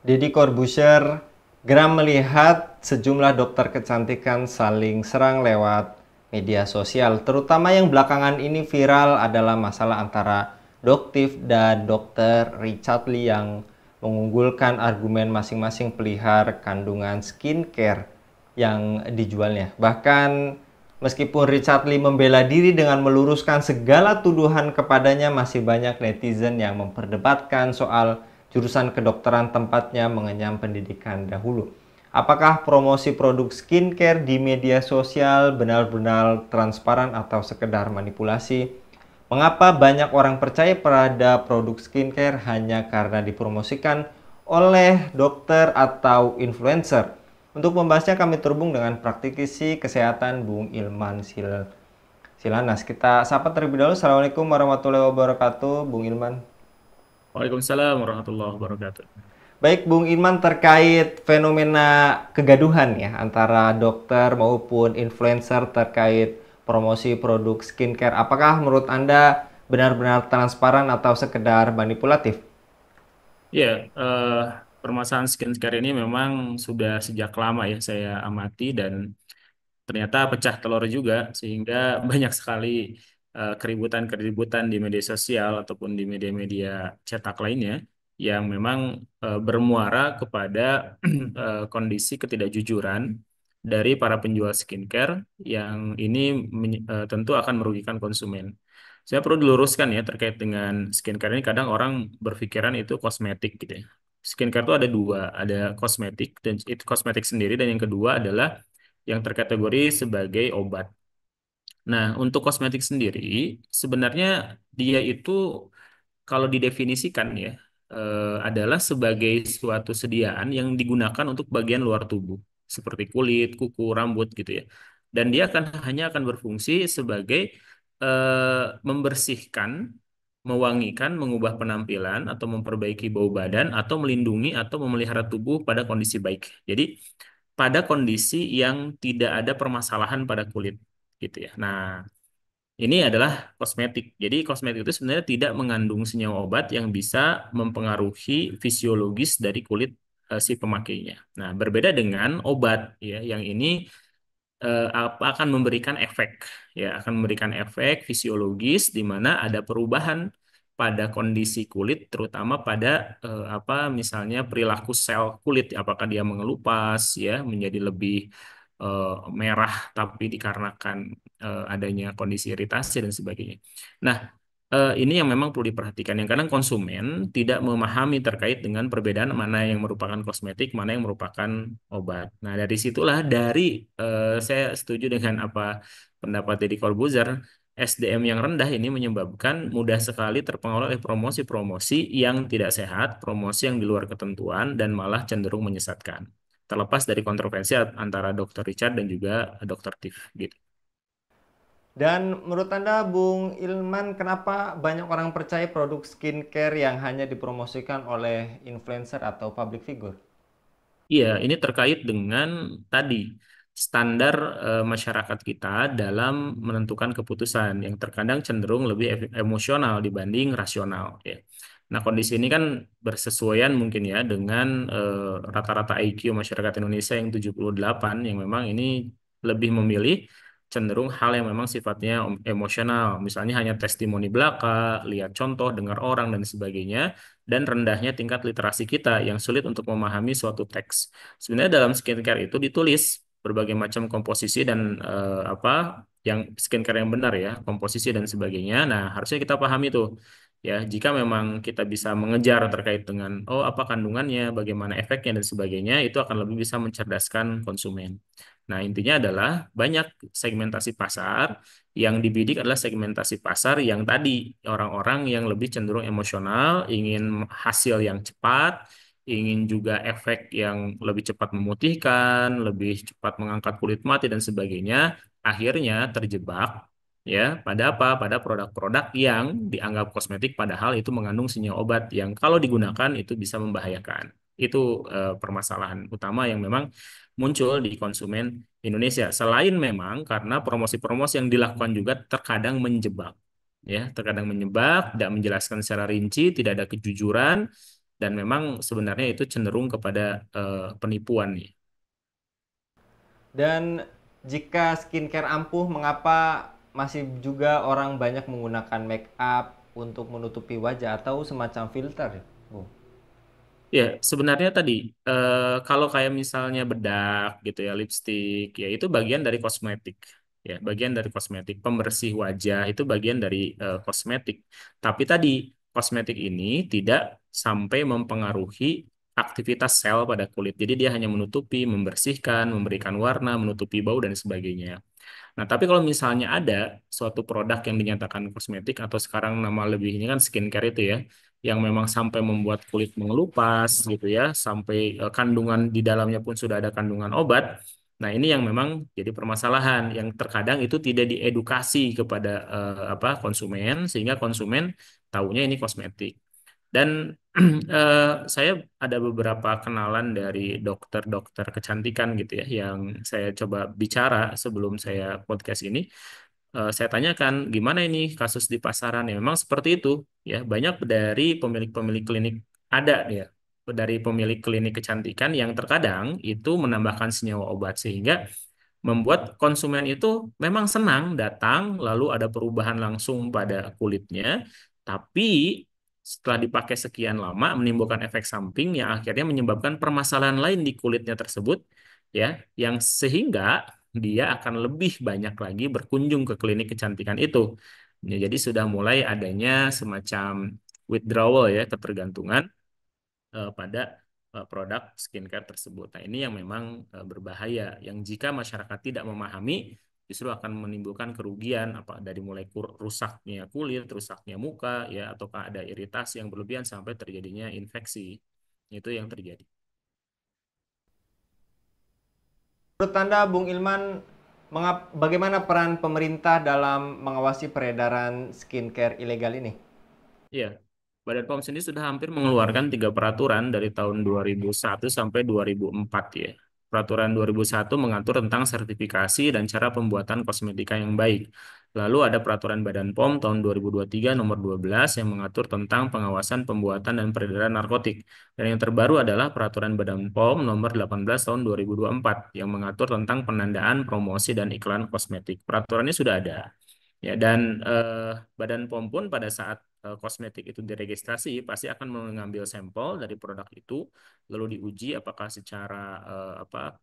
Deddy Corbuzier geram melihat sejumlah dokter kecantikan saling serang lewat media sosial. Terutama yang belakangan ini viral adalah masalah antara Doktif dan Dokter Richard Lee yang mengunggulkan argumen masing-masing pelihar kandungan skincare yang dijualnya. Bahkan meskipun Richard Lee membela diri dengan meluruskan segala tuduhan kepadanya, masih banyak netizen yang memperdebatkan soal jurusan kedokteran tempatnya mengenyam pendidikan dahulu. Apakah promosi produk skincare di media sosial benar-benar transparan atau sekedar manipulasi? Mengapa banyak orang percaya pada produk skincare hanya karena dipromosikan oleh dokter atau influencer? Untuk membahasnya kami terhubung dengan praktisi kesehatan Bung Ilman Silanas. Kita sapa terlebih dahulu. Assalamualaikum warahmatullahi wabarakatuh, Bung Ilman. Waalaikumsalam warahmatullahi wabarakatuh. Baik, Bung Ilman, terkait fenomena kegaduhan ya antara dokter maupun influencer terkait promosi produk skincare. Apakah menurut Anda benar-benar transparan atau sekedar manipulatif? Ya, eh, permasalahan skincare ini memang sudah sejak lama ya saya amati dan ternyata pecah telur juga sehingga banyak sekali keributan-keributan di media sosial ataupun di media-media cetak lainnya yang memang bermuara kepada kondisi ketidakjujuran dari para penjual skincare yang ini tentu akan merugikan konsumen. Saya perlu diluruskan ya terkait dengan skincare ini kadang orang berpikiran itu kosmetik gitu ya. Skincare itu ada dua, ada kosmetik dan itu kosmetik sendiri dan yang kedua adalah yang terkategori sebagai obat. Nah, untuk kosmetik sendiri, sebenarnya dia itu kalau didefinisikan ya, adalah sebagai suatu sediaan yang digunakan untuk bagian luar tubuh, seperti kulit, kuku, rambut gitu ya. Dan dia hanya akan berfungsi sebagai membersihkan, mewangikan, mengubah penampilan, atau memperbaiki bau badan, atau melindungi atau memelihara tubuh pada kondisi baik. Jadi, pada kondisi yang tidak ada permasalahan pada kulit gitu ya. Nah, ini adalah kosmetik. Jadi kosmetik itu sebenarnya tidak mengandung senyawa obat yang bisa mempengaruhi fisiologis dari kulit si pemakainya. Nah, berbeda dengan obat ya, yang ini akan memberikan efek ya, akan memberikan efek fisiologis di mana ada perubahan pada kondisi kulit, terutama pada misalnya perilaku sel kulit, apakah dia mengelupas ya menjadi lebih eh, merah tapi dikarenakan adanya kondisi iritasi dan sebagainya. Nah, ini yang memang perlu diperhatikan. Yang kadang konsumen tidak memahami terkait dengan perbedaan mana yang merupakan kosmetik, mana yang merupakan obat. Nah, dari situlah saya setuju dengan apa pendapat Deddy Corbuzier, SDM yang rendah ini menyebabkan mudah sekali terpengaruh oleh promosi-promosi yang tidak sehat, promosi yang di luar ketentuan, dan malah cenderung menyesatkan. Terlepas dari kontroversi antara Dr. Richard dan juga Dr. Tiff gitu. Dan menurut Anda, Bung Ilman, kenapa banyak orang percaya produk skincare yang hanya dipromosikan oleh influencer atau public figure? Iya, ini terkait dengan tadi standar masyarakat kita dalam menentukan keputusan yang terkadang cenderung lebih emosional dibanding rasional ya. Nah, kondisi ini kan bersesuaian mungkin ya dengan rata-rata IQ masyarakat Indonesia yang 78 yang memang ini lebih memilih cenderung hal yang memang sifatnya emosional, misalnya hanya testimoni belaka, lihat contoh, dengar orang dan sebagainya dan rendahnya tingkat literasi kita yang sulit untuk memahami suatu teks. Sebenarnya dalam skincare itu ditulis berbagai macam komposisi dan yang skincare yang benar ya, komposisi dan sebagainya. Nah, harusnya kita pahami tuh. Ya, jika memang kita bisa mengejar terkait dengan apa kandungannya, bagaimana efeknya dan sebagainya, itu akan lebih bisa mencerdaskan konsumen. Nah, intinya adalah banyak segmentasi pasar yang dibidik adalah segmentasi pasar yang tadi orang-orang yang lebih cenderung emosional, ingin hasil yang cepat, ingin juga efek yang lebih cepat memutihkan, lebih cepat mengangkat kulit mati dan sebagainya, akhirnya terjebak ya pada apa? Pada produk-produk yang dianggap kosmetik padahal itu mengandung senyawa obat yang kalau digunakan itu bisa membahayakan. Itu permasalahan utama yang memang muncul di konsumen Indonesia. Selain memang karena promosi-promosi yang dilakukan juga terkadang menjebak ya, terkadang menjebak, tidak menjelaskan secara rinci, tidak ada kejujuran dan memang sebenarnya itu cenderung kepada penipuan nih. Dan jika skincare ampuh, mengapa masih juga orang banyak menggunakan make up untuk menutupi wajah atau semacam filter, Bu? Ya, sebenarnya tadi kalau kayak misalnya bedak gitu ya, lipstick, ya itu bagian dari kosmetik. Ya, bagian dari kosmetik. Pembersih wajah itu bagian dari kosmetik. Tapi tadi kosmetik ini tidak sampai mempengaruhi aktivitas sel pada kulit. Jadi dia hanya menutupi, membersihkan, memberikan warna, menutupi bau dan sebagainya. Nah, tapi kalau misalnya ada suatu produk yang dinyatakan kosmetik atau sekarang nama lebihnya kan skincare itu ya, yang memang sampai membuat kulit mengelupas gitu ya, sampai kandungan di dalamnya pun sudah ada kandungan obat. Nah, ini yang memang jadi permasalahan yang terkadang itu tidak diedukasi kepada konsumen sehingga konsumen taunya ini kosmetik. Dan saya ada beberapa kenalan dari dokter-dokter kecantikan gitu ya, yang saya coba bicara sebelum saya podcast ini. Saya tanyakan gimana ini kasus di pasaran ya. Memang seperti itu ya. Banyak dari pemilik-pemilik klinik ada ya, dari pemilik klinik kecantikan yang terkadang itu menambahkan senyawa obat sehingga membuat konsumen itu memang senang datang, lalu ada perubahan langsung pada kulitnya, tapi setelah dipakai sekian lama menimbulkan efek samping yang akhirnya menyebabkan permasalahan lain di kulitnya tersebut, ya, yang sehingga dia akan lebih banyak lagi berkunjung ke klinik kecantikan itu. Ya, jadi sudah mulai adanya semacam withdrawal ya, ketergantungan pada produk skincare tersebut. Nah, ini yang memang berbahaya, yang jika masyarakat tidak memahami, justru akan menimbulkan kerugian apa dari mulai rusaknya kulit, rusaknya muka, ya, ataukah ada iritasi yang berlebihan sampai terjadinya infeksi. Itu yang terjadi. Menurut Anda, Bung Ilman, bagaimana peran pemerintah dalam mengawasi peredaran skincare ilegal ini? Ya, Badan POM sendiri sudah hampir mengeluarkan 3 peraturan dari tahun 2001 sampai 2004 ya. Peraturan 2001 mengatur tentang sertifikasi dan cara pembuatan kosmetika yang baik. Lalu ada peraturan Badan POM tahun 2023 nomor 12 yang mengatur tentang pengawasan pembuatan dan peredaran narkotik. Dan yang terbaru adalah peraturan Badan POM nomor 18 tahun 2024 yang mengatur tentang penandaan, promosi, dan iklan kosmetik. Peraturannya sudah ada. Ya, dan Badan POM pun pada saat kosmetik itu diregistrasi pasti akan mengambil sampel dari produk itu lalu diuji apakah secara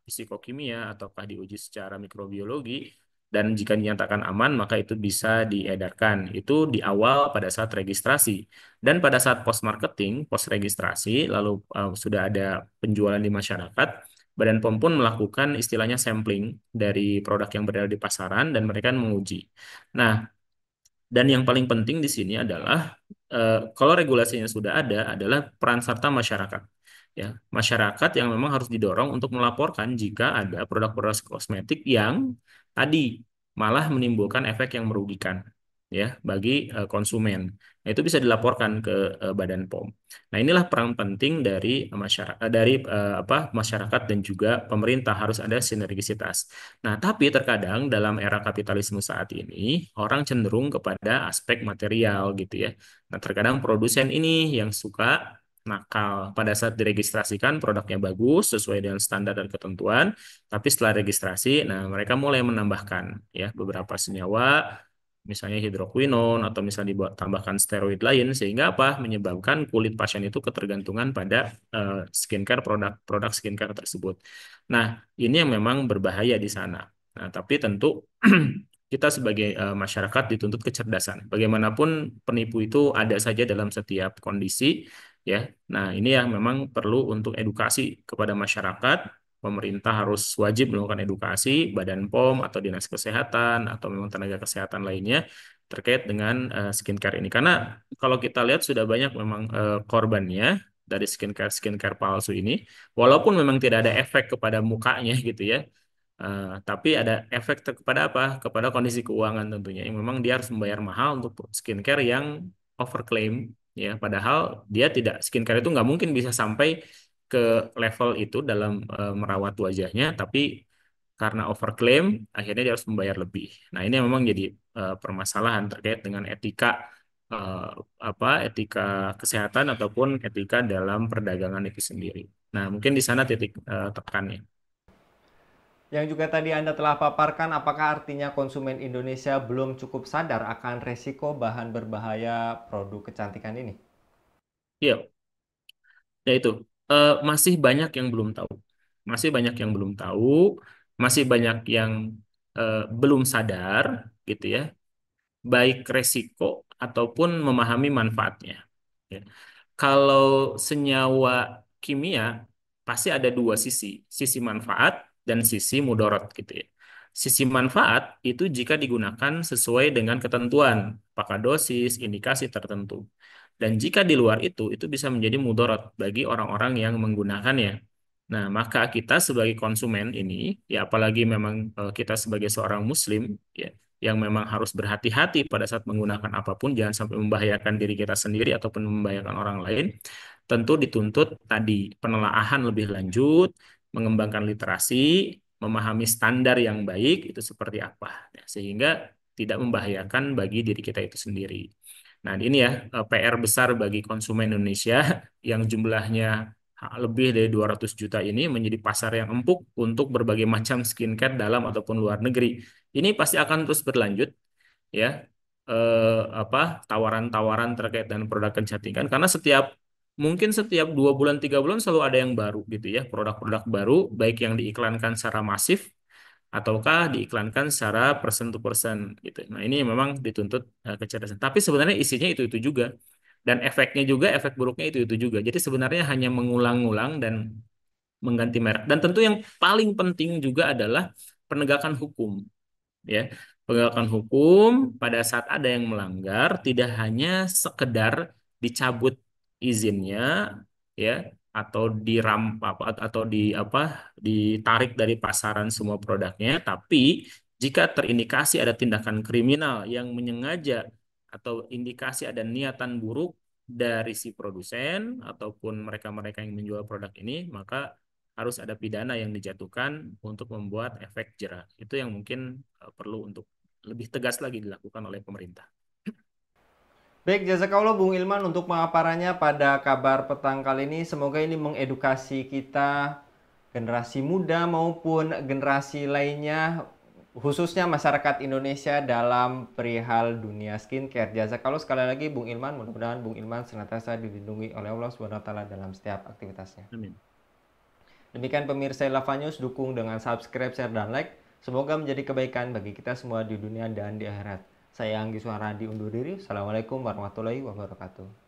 psikokimia ataukah diuji secara mikrobiologi, dan jika dinyatakan aman maka itu bisa diedarkan. Itu di awal pada saat registrasi, dan pada saat post marketing, post registrasi lalu sudah ada penjualan di masyarakat. Badan POM pun melakukan istilahnya sampling dari produk yang berada di pasaran dan mereka menguji. Nah, dan yang paling penting di sini adalah kalau regulasinya sudah ada adalah peran serta masyarakat. Ya, masyarakat yang memang harus didorong untuk melaporkan jika ada produk-produk kosmetik yang tadi malah menimbulkan efek yang merugikan ya bagi konsumen. Nah, itu bisa dilaporkan ke Badan POM. Nah, inilah peran penting dari masyarakat, masyarakat dan juga pemerintah, harus ada sinergisitas. Nah, tapi terkadang dalam era kapitalisme saat ini, orang cenderung kepada aspek material gitu ya. Nah, terkadang produsen ini yang suka nakal. Pada saat diregistrasikan produknya bagus, sesuai dengan standar dan ketentuan, tapi setelah registrasi, nah mereka mulai menambahkan ya beberapa senyawa, misalnya hidroquinone atau misalnya dibuat tambahkan steroid lain, sehingga apa? Menyebabkan kulit pasien itu ketergantungan pada skincare, produk skincare tersebut. Nah, ini yang memang berbahaya di sana. Nah, tapi tentu kita sebagai masyarakat dituntut kecerdasan. Bagaimanapun penipu itu ada saja dalam setiap kondisi, ya. Nah, ini yang memang perlu untuk edukasi kepada masyarakat. Pemerintah harus wajib melakukan edukasi, Badan POM atau Dinas Kesehatan atau memang tenaga kesehatan lainnya terkait dengan skincare ini. Karena kalau kita lihat sudah banyak memang korbannya dari skincare palsu ini, walaupun memang tidak ada efek kepada mukanya gitu ya. Tapi ada efek kepada apa? Kepada kondisi keuangan tentunya. Yang memang dia harus membayar mahal untuk skincare yang overclaim, ya. Padahal dia tidak, skincare itu nggak mungkin bisa sampai ke level itu dalam merawat wajahnya, tapi karena overclaim akhirnya dia harus membayar lebih. Nah, ini memang jadi permasalahan terkait dengan etika eh, etika kesehatan ataupun etika dalam perdagangan itu sendiri. Nah, mungkin di sana titik tekannya. Yang juga tadi Anda telah paparkan, apakah artinya konsumen Indonesia belum cukup sadar akan resiko bahan berbahaya produk kecantikan ini? Iya, ya itu. Masih banyak yang belum tahu. Masih banyak yang belum tahu, masih banyak yang belum sadar gitu ya, baik resiko ataupun memahami manfaatnya. Ya. Kalau senyawa kimia pasti ada dua sisi, sisi manfaat dan sisi mudorot gitu ya. Sisi manfaat itu jika digunakan sesuai dengan ketentuan, apakah dosis, indikasi tertentu. Dan jika di luar itu bisa menjadi mudorot bagi orang-orang yang menggunakannya. Nah, maka kita sebagai konsumen ini, ya apalagi memang kita sebagai seorang muslim, ya, yang memang harus berhati-hati pada saat menggunakan apapun, jangan sampai membahayakan diri kita sendiri ataupun membahayakan orang lain, tentu dituntut tadi penelaahan lebih lanjut, mengembangkan literasi, memahami standar yang baik itu seperti apa, ya, sehingga tidak membahayakan bagi diri kita itu sendiri. Nah, ini ya PR besar bagi konsumen Indonesia yang jumlahnya lebih dari 200 juta ini menjadi pasar yang empuk untuk berbagai macam skincare dalam ataupun luar negeri. Ini pasti akan terus berlanjut ya, tawaran-tawaran terkait dengan produk kecantikan karena mungkin setiap 2 bulan 3 bulan selalu ada yang baru gitu ya, produk-produk baru baik yang diiklankan secara masif ataukah diiklankan secara person to person gitu. Nah, ini memang dituntut kecerdasan. Tapi sebenarnya isinya itu-itu juga. Dan efeknya juga, efek buruknya itu-itu juga. Jadi sebenarnya hanya mengulang-ulang dan mengganti merek. Dan tentu yang paling penting juga adalah penegakan hukum ya, penegakan hukum pada saat ada yang melanggar tidak hanya sekedar dicabut izinnya ya, atau dirampak atau ditarik dari pasaran semua produknya, tapi jika terindikasi ada tindakan kriminal yang menyengaja atau indikasi ada niatan buruk dari si produsen ataupun mereka-mereka yang menjual produk ini, maka harus ada pidana yang dijatuhkan untuk membuat efek jera. Itu yang mungkin perlu untuk lebih tegas lagi dilakukan oleh pemerintah. Baik, jazakallah Bung Ilman untuk pemaparannya pada kabar petang kali ini. Semoga ini mengedukasi kita, generasi muda maupun generasi lainnya, khususnya masyarakat Indonesia dalam perihal dunia skincare. Jazakallah sekali lagi Bung Ilman, mudah-mudahan Bung Ilman senantiasa dilindungi oleh Allah Subhanahu wa taala dalam setiap aktivitasnya. Amin. Demikian pemirsa Lava News, dukung dengan subscribe, share, dan like. Semoga menjadi kebaikan bagi kita semua di dunia dan di akhirat. Saya Anggi Suara undur diri. Assalamualaikum warahmatullahi wabarakatuh.